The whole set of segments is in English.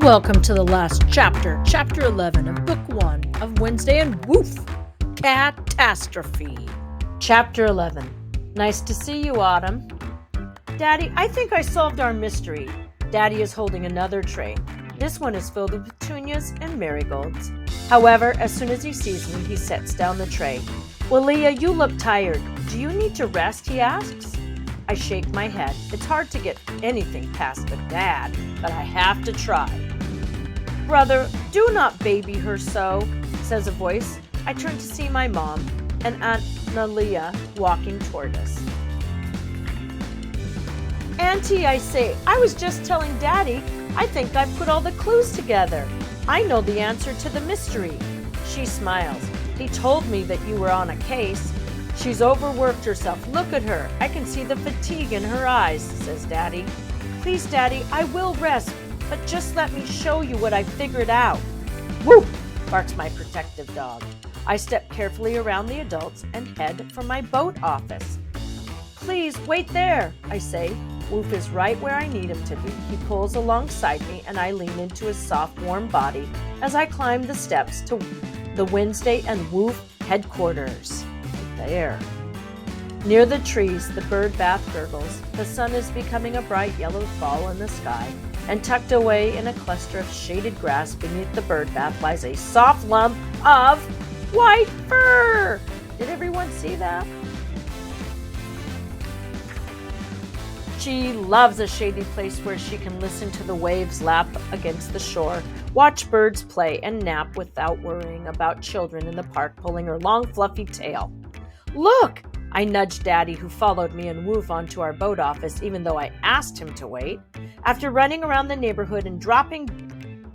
Welcome to the last chapter, Chapter 11 of Book 1 of Wednesday and Woof, Catastrophe. Chapter 11. Nice to see you, Autumn. Daddy, I think I solved our mystery. Daddy is holding another tray. This one is filled with petunias and marigolds. However, as soon as he sees me, he sets down the tray. Walia, you look tired. Do you need to rest, he asks. I shake my head. It's hard to get anything past the dad, but I have to try. Brother, do not baby her so, says a voice. I turn to see my mom and Aunt Nalia walking toward us. Auntie, I say, I was just telling Daddy, I think I've put all the clues together. I know the answer to the mystery. She smiles. He told me that you were on a case. She's overworked herself. Look at her. I can see the fatigue in her eyes, says Daddy. Please, Daddy, I will rest, but just let me show you what I figured out. Woof, barks my protective dog. I step carefully around the adults and head for my boat office. Please, wait there, I say. Woof is right where I need him to be. He pulls alongside me and I lean into his soft, warm body as I climb the steps to the Wednesday and Woof headquarters. There. Near the trees, the bird bath gurgles. The sun is becoming a bright yellow ball in the sky, and tucked away in a cluster of shaded grass beneath the bird bath lies a soft lump of white fur. Did everyone see that? She loves a shady place where she can listen to the waves lap against the shore, watch birds play, and nap without worrying about children in the park pulling her long, fluffy tail. Look! I nudged Daddy, who followed me and Woof onto our boat office, even though I asked him to wait. After running around the neighborhood and dropping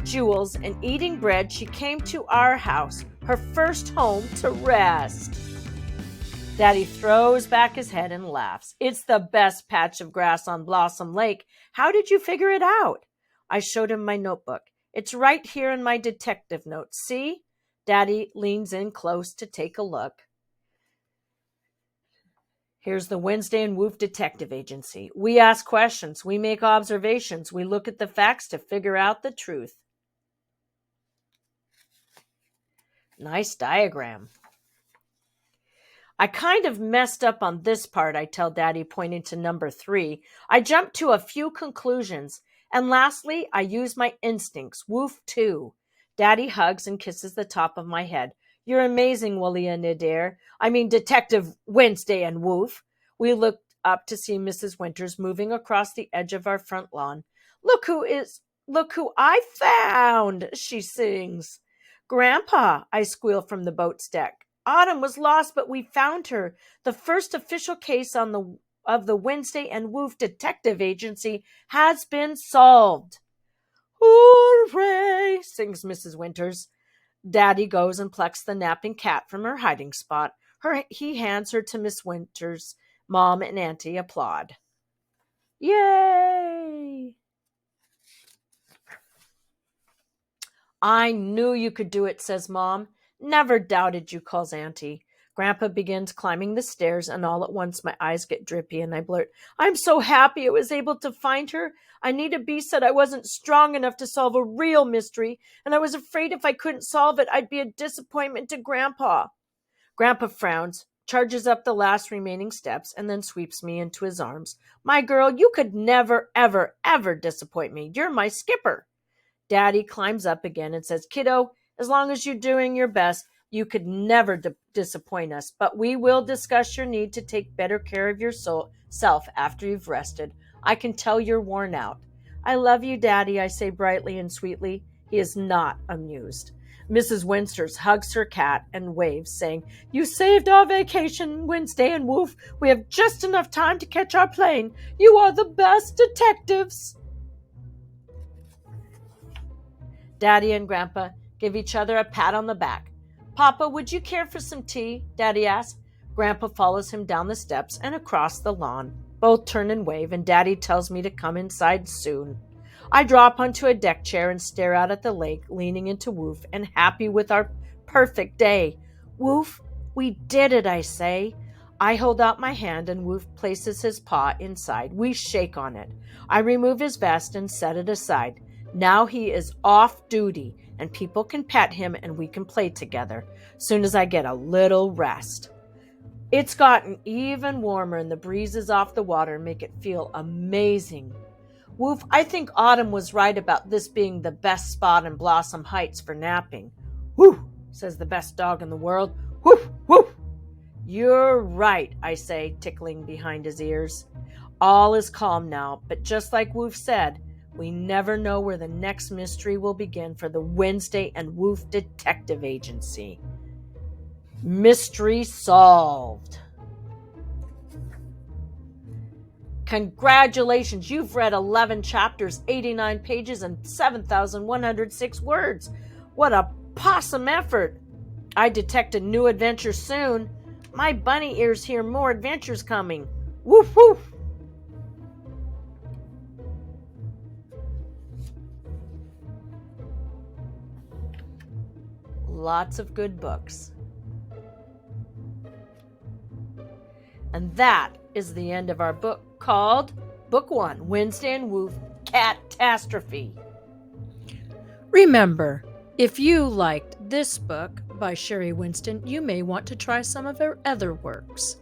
jewels and eating bread, she came to our house, her first home, to rest. Daddy throws back his head and laughs. It's the best patch of grass on Blossom Lake. How did you figure it out? I showed him my notebook. It's right here in my detective notes. See? Daddy leans in close to take a look. Here's the Wednesday and Woof Detective Agency. We ask questions. We make observations. We look at the facts to figure out the truth. Nice diagram. I kind of messed up on this part, I tell Daddy, pointing to number 3. I jumped to a few conclusions. And lastly, I use my instincts. Woof too. Daddy hugs and kisses the top of my head. You're amazing, Walia Nadir. Detective Wednesday and Woof. We looked up to see Mrs. Winters moving across the edge of our front lawn. Look who I found, she sings. Grandpa, I squeal from the boat's deck. Autumn was lost, but we found her. The first official case of the Wednesday and Woof Detective Agency has been solved. Hooray, sings Mrs. Winters. Daddy goes and plucks the napping cat from her hiding spot. He hands her to Miss Winters. Mom and Auntie applaud. Yay! I knew you could do it, says Mom. Never doubted you, calls Auntie. Grandpa begins climbing the stairs, and all at once my eyes get drippy, and I blurt, I'm so happy I was able to find her. Anita B. said I wasn't strong enough to solve a real mystery, and I was afraid if I couldn't solve it, I'd be a disappointment to Grandpa. Grandpa frowns, charges up the last remaining steps, and then sweeps me into his arms. My girl, you could never, ever, ever disappoint me. You're my skipper. Daddy climbs up again and says, Kiddo, as long as you're doing your best, you could never disappoint us, but we will discuss your need to take better care of yourself after you've rested. I can tell you're worn out. I love you, Daddy, I say brightly and sweetly. He is not amused. Mrs. Winters hugs her cat and waves, saying, You saved our vacation, Wednesday and Woof. We have just enough time to catch our plane. You are the best detectives. Daddy and Grandpa give each other a pat on the back. Papa, would you care for some tea? Daddy asks. Grandpa follows him down the steps and across the lawn. Both turn and wave, and Daddy tells me to come inside soon. I drop onto a deck chair and stare out at the lake, leaning into Woof and happy with our perfect day. Woof, we did it, I say. I hold out my hand and Woof places his paw inside. We shake on it. I remove his vest and set it aside. Now he is off duty, and people can pet him and we can play together, soon as I get a little rest. It's gotten even warmer, and the breezes off the water make it feel amazing. Woof, I think Autumn was right about this being the best spot in Blossom Heights for napping. Woof, says the best dog in the world. Woof, woof. You're right, I say, tickling behind his ears. All is calm now, but just like Woof said, we never know where the next mystery will begin for the Wednesday and Woof Detective Agency. Mystery solved. Congratulations, you've read 11 chapters, 89 pages, and 7,106 words. What a possum effort. I detect a new adventure soon. My bunny ears hear more adventures coming. Woof, woof. Lots of good books. And that is the end of our book called Book 1, Wednesday and Woof, Catastrophe. Remember, if you liked this book by Sherry Winston, you may want to try some of her other works.